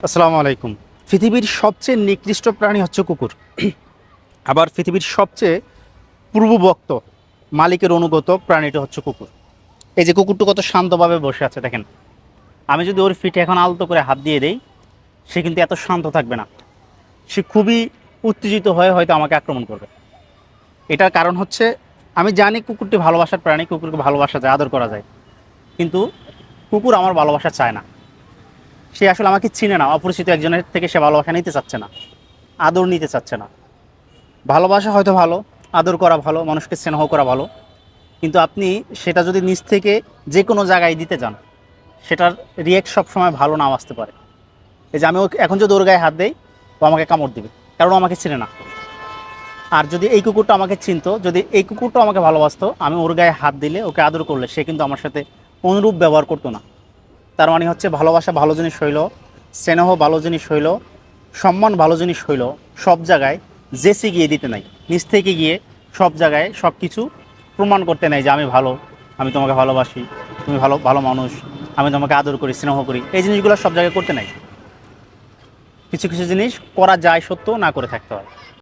আসসালামু আলাইকুম। পৃথিবীর সবচেয়ে নিকৃষ্ট প্রাণী হচ্ছে কুকুর। আবার পৃথিবীর সবচেয়ে পূর্ববক্ত মালিকের অনুগত প্রাণীটা হচ্ছে কুকুর। এই যে কুকুরটা কত শান্তভাবে বসে আছে দেখেন। আমি যদি ওর ফিটে এখন আলতো করে হাত দিয়ে দেই, সে কিন্তু এত শান্ত থাকবে না। সে খুবই উত্তেজিত হয়ে হয়তো আমাকে আক্রমণ করবে। এটার কারণ হচ্ছে, আমি জানি কুকুরটি ভালোবাসার প্রাণী, কুকুরকে ভালোবাসা যায়, আদর করা যায়, কিন্তু কুকুর আমার ভালোবাসা চায় না। সে আসলে আমাকে চিনে না, অপরিচিত একজনের থেকে সে ভালোবাসা নিতে চাচ্ছে না, আদর নিতে চাচ্ছে না। ভালোবাসা হয়তো ভালো, আদর করা ভালো, মানুষকে স্নেহ করা ভালো, কিন্তু আপনি সেটা যদি নিজ থেকে যে কোনো জায়গায় দিতে যান, সেটার রিয়েক্ট সবসময় ভালো নাও আসতে পারে। এই যে আমি এখন যদি ওর গায়ে হাত দেই, ও আমাকে কামড় দিবে, কারণ ও আমাকে চিনে না। আর যদি এই কুকুরটা আমাকে চিনতো, যদি এই কুকুরটা আমাকে ভালোবাসতো, আমি ওর গায়ে হাত দিলে, ওকে আদর করলে, সে কিন্তু আমার সাথে অনুরূপ ব্যবহার করতো না। তার মানে হচ্ছে, ভালোবাসা ভালো জিনিস হইল, স্নেহ ভালো জিনিস হইল, সম্মান ভালো জিনিস হইল, সব জায়গায় জেসি গিয়ে দিতে নাই, নিজ থেকে গিয়ে সব জায়গায় সব কিছু প্রমাণ করতে নাই যে আমি ভালো, আমি তোমাকে ভালোবাসি, তুমি ভালো ভালো মানুষ, আমি তোমাকে আদর করি, স্নেহ করি। এই জিনিসগুলো সব জায়গায় করতে নাই। কিছু কিছু জিনিস করা যায় সত্য, না করে থাকতে হয়।